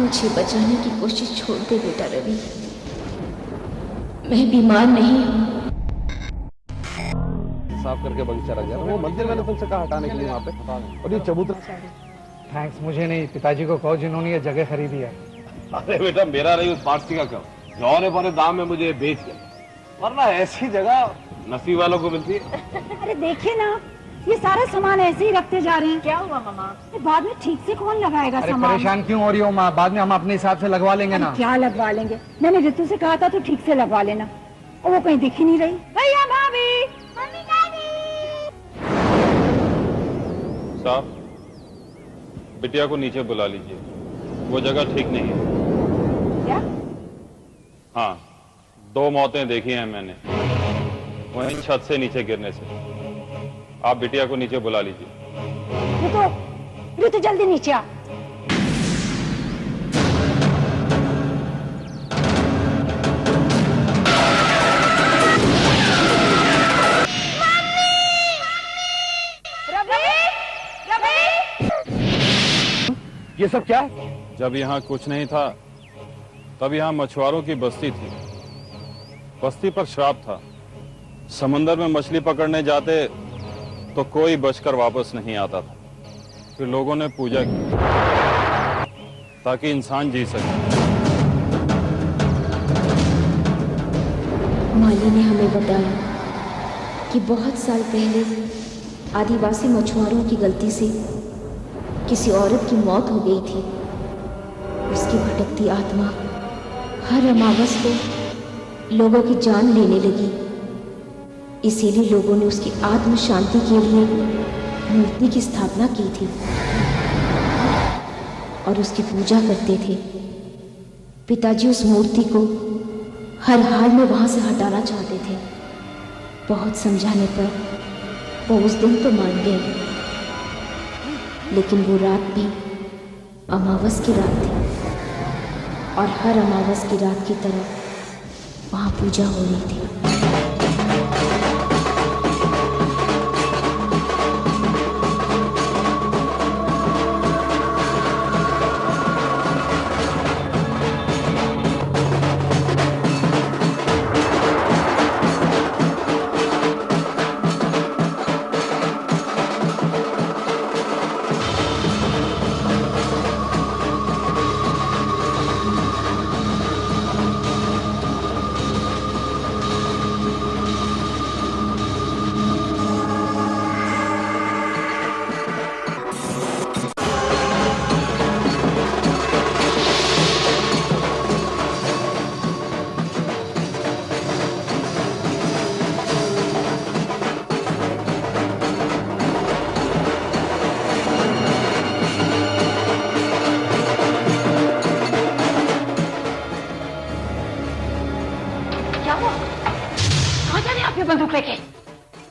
मुझे बचाने की कोशिश छोड़ दे बेटा रवि। मैं बीमार नहीं हूँ। साफ करके बगीचा रख गया। वो मंदिर मैंने तुमसे कहा हटाने के लिए वहाँ पे, और ये चबूतरा। थैंक्स, मुझे नहीं, पिताजी को कहो जिन्होंने ये जगह खरीदी है। अरे बेटा मेरा नहीं, उस पारसी का कहो जो औने पौने दाम में मुझे बेच गया, वरना ऐसी जगह नसीब वालों को मिलती है। अरे देखिए ना, ये सारा सामान ऐसे ही रखते जा रहे हैं। क्या हुआ मामा? बाद में ठीक से कौन लगाएगा अरे सामान? परेशान क्यों हो रही हो माँ? बाद में हम अपने हिसाब से लगवा लेंगे ना। क्या लगवा लेंगे? मैंने रितु से कहा था तो ठीक से लगवा लेना, और वो कहीं दिख ही नहीं रही। भैया भाभी, मम्मी डैडी। साहब, बिटिया को नीचे बुला लीजिए, वो जगह ठीक नहीं है। क्या? हाँ, 2 मौतें देखी हैं मैंने वहीं छत से नीचे गिरने से। आप बिटिया को नीचे बुला लीजिए। रितु जल्दी नीचे आ। ये सब क्या है? जब यहाँ कुछ नहीं था तब यहाँ मछुआरों की बस्ती थी। बस्ती पर श्राप था, समुद्र में मछली पकड़ने जाते तो कोई बचकर वापस नहीं आता था। फिर लोगों ने पूजा की ताकि इंसान जी सके। माली ने हमें बताया कि बहुत साल पहले आदिवासी मछुआरों की गलती से किसी औरत की मौत हो गई थी। उसकी भटकती आत्मा हर अमावस को लोगों की जान लेने लगी। इसीलिए लोगों ने उसकी आत्म शांति के लिए मूर्ति की स्थापना की थी और उसकी पूजा करते थे। पिताजी उस मूर्ति को हर हाल में वहां से हटाना चाहते थे। बहुत समझाने पर वो उस दिन तो मान गए, लेकिन वो रात भी अमावस की रात थी और हर अमावस की रात की तरह वहां पूजा हो रही थी।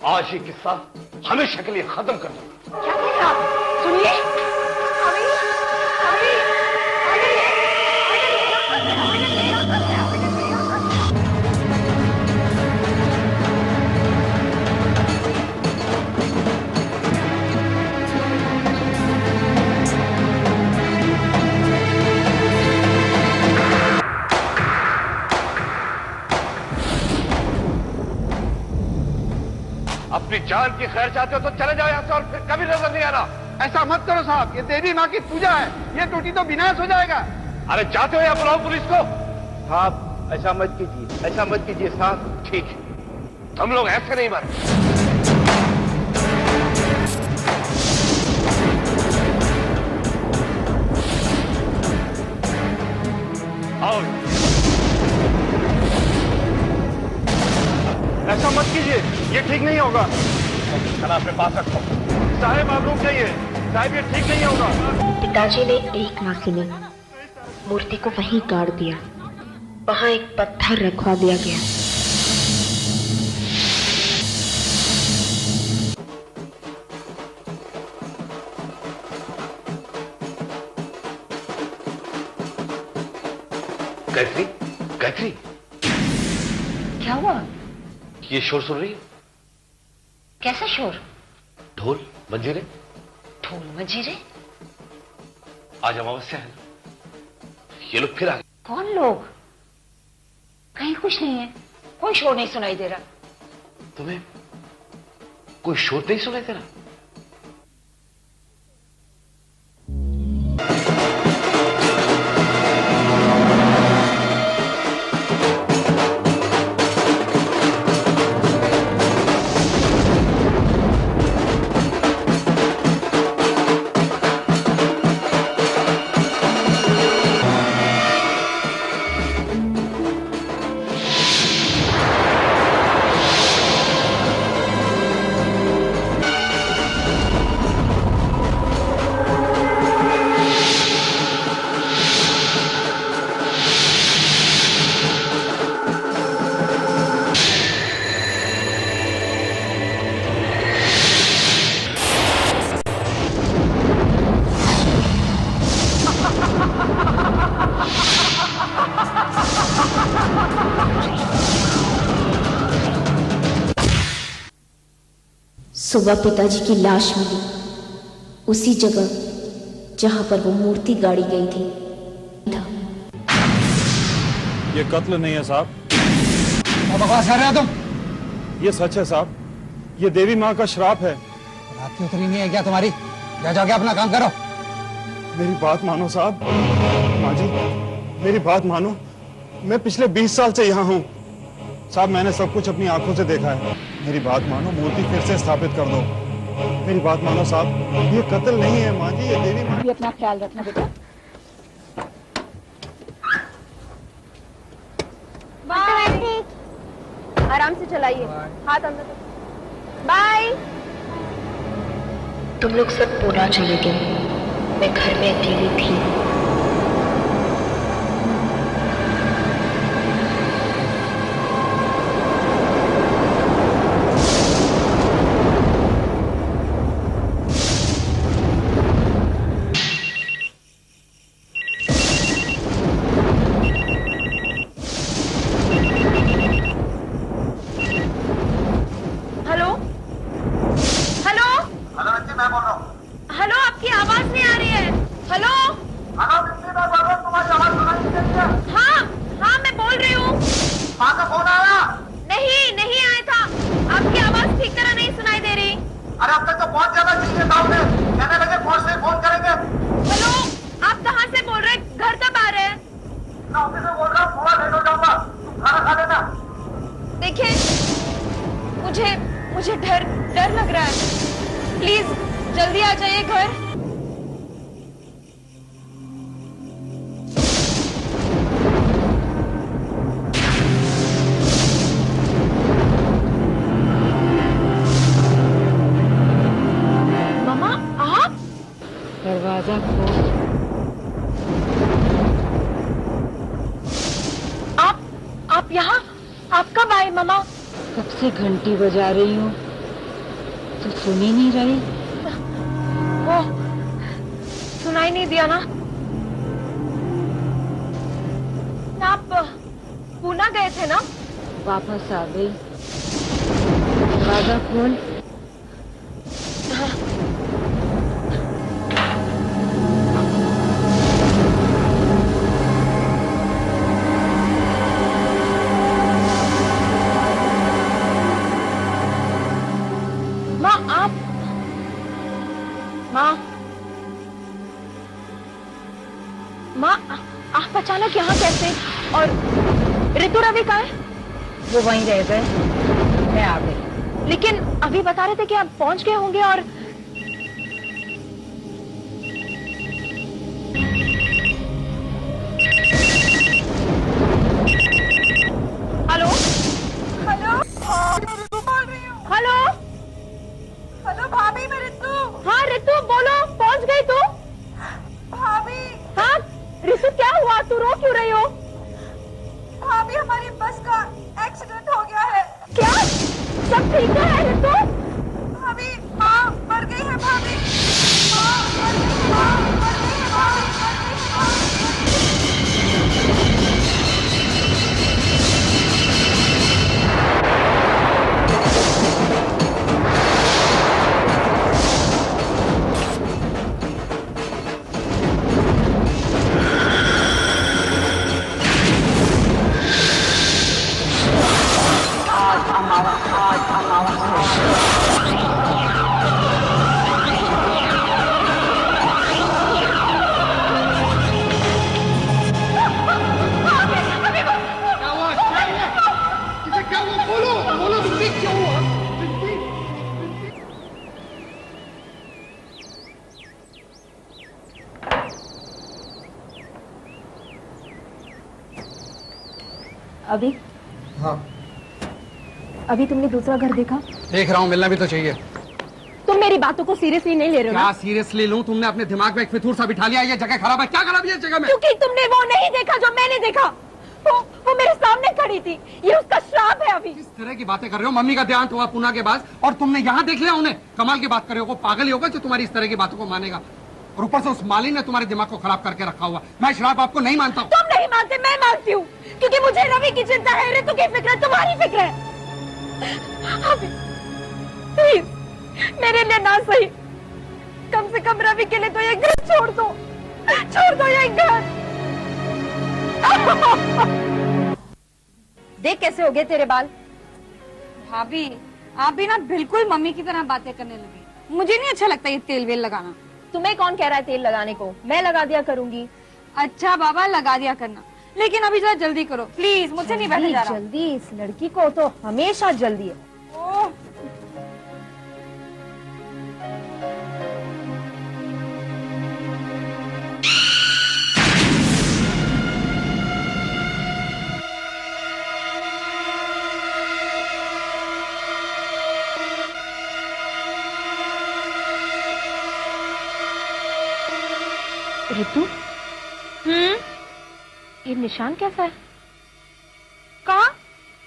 आज ये किस्सा हमेशा के लिए खत्म कर दो। क्या कह रहे हैं आप? सुनिए। अपनी जान की खैर चाहते हो तो चले जाओ यहाँ से और फिर कभी नजर नहीं आना। ऐसा मत करो साहब, ये देवी माँ की पूजा है, ये टूटी तो विनाश हो जाएगा। अरे जाते हो या बुलाओ पुलिस को? साहब ऐसा मत कीजिए, ऐसा मत कीजिए साहब। ठीक है, हम लोग ऐसे नहीं मरे। आओ। ऐसा मत कीजिए, ये ठीक नहीं होगा। कला अपने पास रखो। साहेब आप रुक जाइए, साहब ये ठीक नहीं होगा। पिताजी ने एक नाकी में मूर्ति को वहीं गाड़ दिया। वहां एक पत्थर रखवा दिया गया। गायत्री, गायत्री, क्या हुआ? ये शोर सुन रही है? कैसा शोर? ढोल मंजीरे। ढोल मजीरे? आज अमावस्या है, ये लोग फिर आ गए। कौन लोग? कहीं कुछ नहीं है, कोई शोर नहीं सुनाई दे रहा। तुम्हें कोई शोर नहीं सुनाई दे रहा? सुबह पिताजी की लाश मिली उसी जगह जहां पर वो मूर्ति गाड़ी गई थी। ये कत्ल नहीं है साहब। क्या बकवास कर रहे हो तुम? ये सच है साहब, ये देवी माँ का श्राप है। रात की उतरी नहीं है क्या तुम्हारी? जाके अपना काम करो। मेरी बात मानो साहब। माँ जी मेरी बात मानो, मैं पिछले 20 साल से यहाँ हूँ साहब, मैंने सब कुछ अपनी आंखों से देखा है। मेरी बात मानो, मूर्ति फिर से स्थापित कर दो। मेरी बात मानो साहब, ये कत्ल नहीं है माँ जी, ये देवी माँ। भी अपना ख्याल रखना बेटा। बाय। आराम से चलाइए, हाथ अंदर। बाय। तुम लोग सब पूना चले गए। मैं घर में अकेली थी। मुझे डर लग रहा है। प्लीज जल्दी आ जाइए घर। मामा आप? दरवाजा खोल। आप यहाँ? आप कब आए मामा? कब से घंटी बजा रही हूँ तो सुन ही नहीं रही। वो सुनाई नहीं दिया ना? आप पूना गए थे ना? वापस आ गई। दरवाजा खोल। माँ आप अचानक यहाँ कैसे? और ऋतु रवि कहाँ है? वो वहीं रह गए, मैं आ गई। लेकिन अभी बता रहे थे कि आप पहुंच गए होंगे। और हेलो हेलो हेलो हेलो भाभी, मैं ऋतु। हाँ ऋतु बोलो, पहुंच गई तू? भाभी। हाँ ऋतु क्या हुआ, तू रो क्यों रही हो? भाभी हमारी बस का एक्सीडेंट हो गया है। क्या? सब ठीक है ऋतु? भाभी हाँ, पर अभी हाँ अभी तुमने दूसरा घर देखा? देख रहा हूँ, मिलना भी तो चाहिए। तुम मेरी बातों को सीरियसली नहीं ले रहे हो क्या ना? सीरियसली लूं? तुमने अपने दिमाग में एक फितूर सा बिठा लिया। ये जगह खराब है। क्या खराब है इस जगह में? क्योंकि तुमने वो नहीं देखा जो मैंने देखा। वो मेरे सामने खड़ी थी। ये उसका श्राप है। अभी किस तरह की बातें कर रहे हो? मम्मी का देहांत हुआ पूना के बाद और तुमने यहाँ देख लिया उन्हें? कमाल की बात कर रहे हो। वो पागल ही होगा जो तुम्हारी इस तरह की बातों को मानेगा। और ऊपर से उस माली ने तुम्हारे दिमाग को खराब करके रखा हुआ। मैं श्राप आपको नहीं मानता हूँ। तुम नहीं मानते, मैं मानती हूँ, क्योंकि मुझे रवि की चिंता है, ऋतु की फिक्र है, तुम्हारी फिक्र है। अभी प्लीज मेरे लिए ना सही, कम से कम रवि के लिए तो ये घर छोड़ दो ये घर। देख कैसे हो गए तेरे बाल। भाभी आप भी ना बिल्कुल मम्मी की तरह बातें करने लगी। मुझे नहीं अच्छा लगता ये तेल वेल लगाना। तुम्हें कौन कह रहा है तेल लगाने को? मैं लगा दिया करूंगी। अच्छा बाबा लगा दिया करना, लेकिन अभी जरा जल्दी करो प्लीज, मुझसे नहीं बैठा जा रहा। जल्दी, इस लड़की को तो हमेशा जल्दी है। ओह ऋतु, ये निशान कैसा है? कहाँ?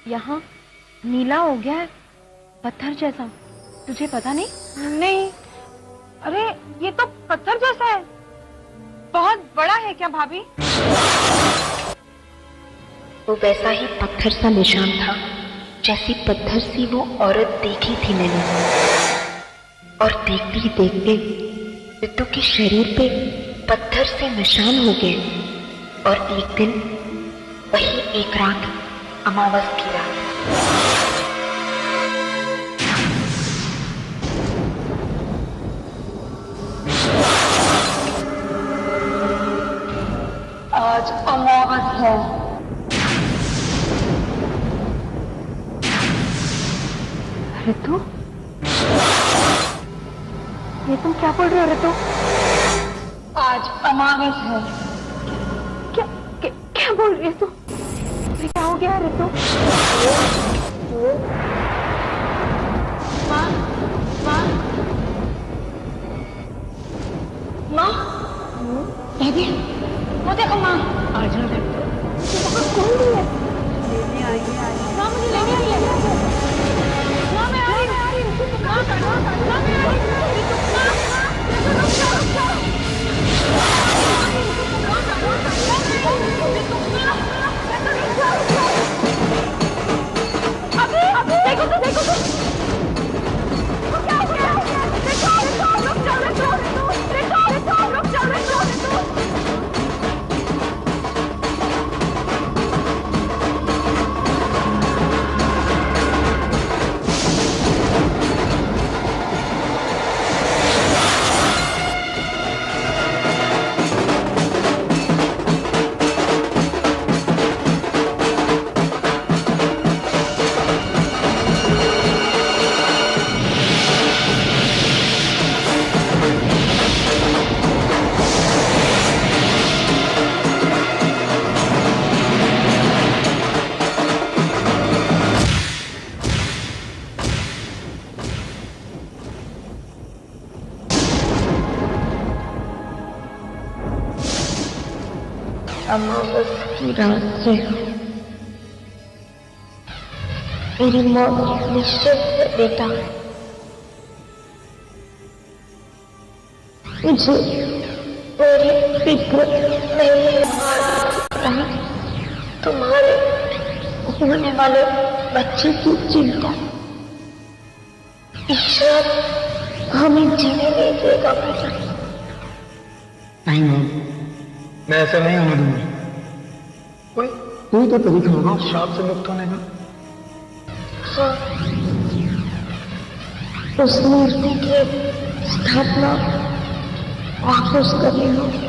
यहाँ नीला हो गया है, पत्थर जैसा। तुझे पता नहीं? नहीं, अरे ये तो पत्थर जैसा है। बहुत बड़ा है क्या भाभी? वो वैसा ही पत्थर सा निशान था जैसी पत्थर सी वो औरत देखी थी मैंने। और देखते ही देखते ऋतु के शरीर पे पत्थर से निशान हो गए। और एक दिन वही एक रात, अमावस की रात, आज अमावस है। ऋतु, ये तुम क्या बोल रहे हो ऋतु? आज अमावस है। क्या बोल रही है तू? क्या हो गया ऋतु? माँ माँ माँ, भाभी, वो देखो माँ। कौन है? माँ मुझे लेने आई है। माँ मैं आ रही हूँ। माँ मैं आ रही देखो तो क्या हो गया? रुक जाओ। अमावस की रात से मेरी मौत निश्चित है बेटा। मुझे मेरी फिक्र नहीं है, तुम्हारे होने वाले बच्चे की चिंता। ईश्वर हमें जीने नहीं देगा बेटा। नहीं माँ, मैं ऐसा नहीं होने दूंगा। कोई तो तरीका होगा श्राप से मुक्त होने का। उस मूर्ति की स्थापना वापस करनी होगी।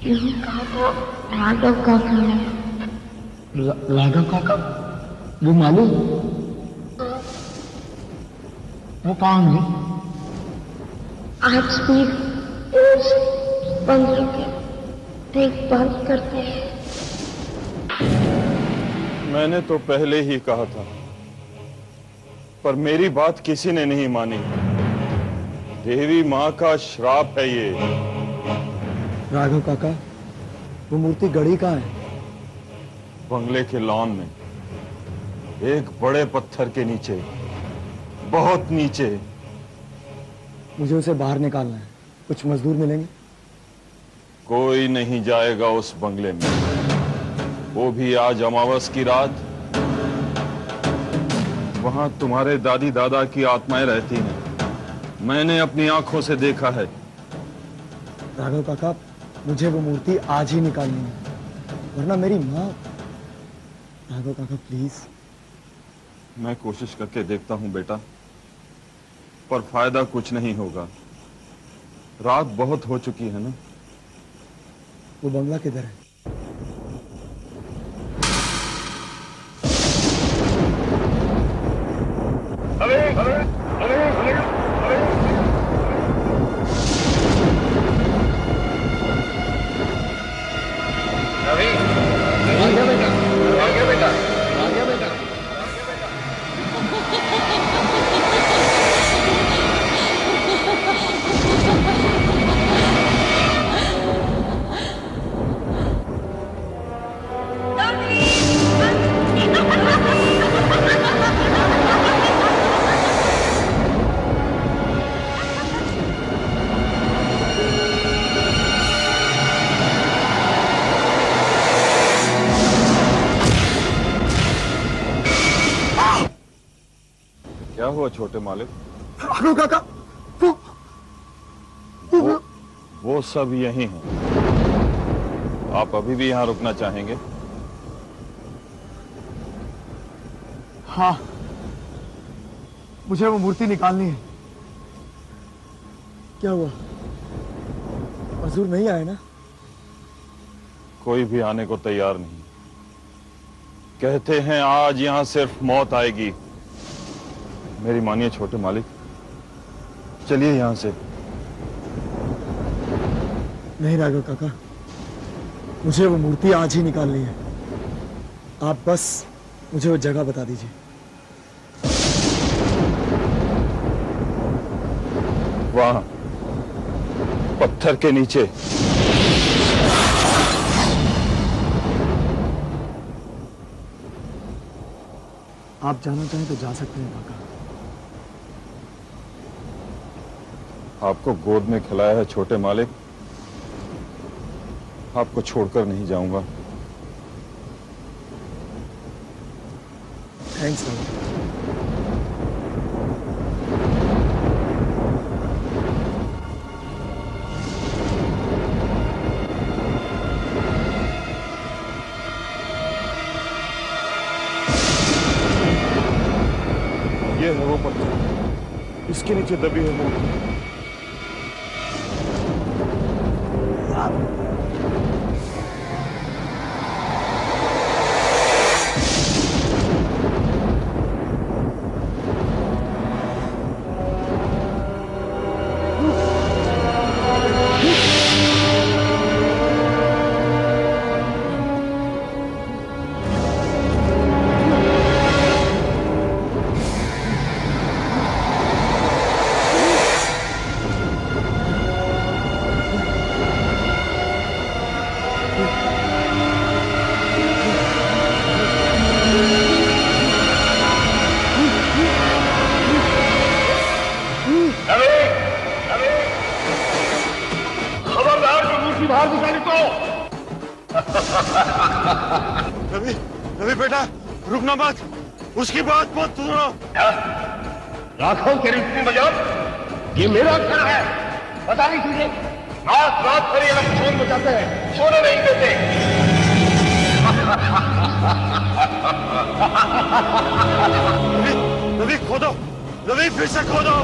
यही कहा था राघव काका ने। राघव काका? वो मालूम? वो कहाँ है? आज भी उस बंगले की देखभाल करते हैं। मैंने तो पहले ही कहा था, पर मेरी बात किसी ने नहीं मानी। देवी माँ का श्राप है ये। राघव काका, वो मूर्ति गड़ी कहाँ है? बंगले के लॉन में, एक बड़े पत्थर के नीचे, बहुत नीचे। मुझे उसे बाहर निकालना है। कुछ मजदूर मिलेंगे? कोई नहीं जाएगा उस बंगले में, वो भी आज अमावस की रात। वहां तुम्हारे दादी दादा की आत्माएं रहती हैं, मैंने अपनी आंखों से देखा है। राघव काका, मुझे वो मूर्ति आज ही निकालनी है, वरना मेरी माँ। राघव काका प्लीज। मैं कोशिश करके देखता हूं बेटा, पर फायदा कुछ नहीं होगा। रात बहुत हो चुकी है ना। वो बंगला किधर है? क्या हुआ छोटे मालिक? राघव काका, वो सब यही हैं। आप अभी भी यहां रुकना चाहेंगे? हाँ, मुझे वो मूर्ति निकालनी है। क्या हुआ? मजदूर नहीं आए ना? कोई भी आने को तैयार नहीं। कहते हैं आज यहां सिर्फ मौत आएगी। मेरी मानिए छोटे मालिक, चलिए यहां से। नहीं राघव काका, मुझे वो मूर्ति आज ही निकालनी है। आप बस मुझे वो जगह बता दीजिए। वहां पत्थर के नीचे। आप जाना चाहें तो जा सकते हैं काका। आपको गोद में खिलाया है छोटे मालिक, आपको छोड़कर नहीं जाऊंगा। थैंक्स राघव। ये है वो पत्थर, इसके नीचे दबी है मूर्ति। रवि, रवि बेटा रुकना मत, उसकी बात मत सुनो। लाखों के रुकने बजाओ, ये मेरा घर है, पता नहीं तुझे? रात रात भर ये लोग शोर मचाते हैं, सोने नहीं देते। रवि, रवि खोदो, रवि फिर से खोदो।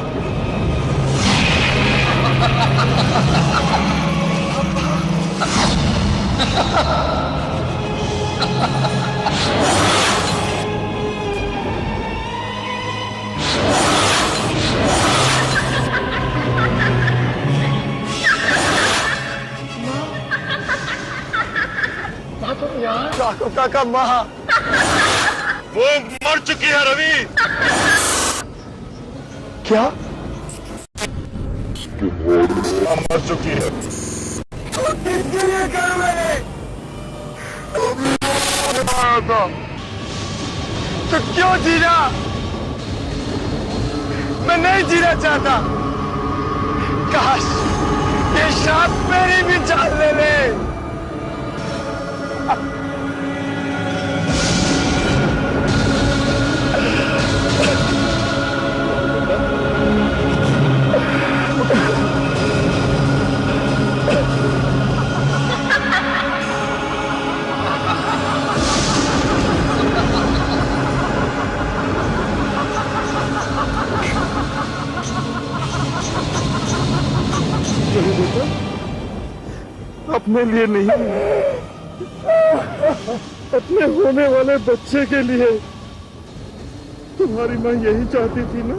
काका माँ वो मर चुकी है रवि। क्या? मर चुकी है। किसके लिए करूं मैंने? तो क्यों जीना? मैं नहीं जीना चाहता। काश ये श्राप मेरी भी जान ले ले। अपने लिए नहीं, अपने होने वाले बच्चे के लिए। तुम्हारी माँ यही चाहती थी ना।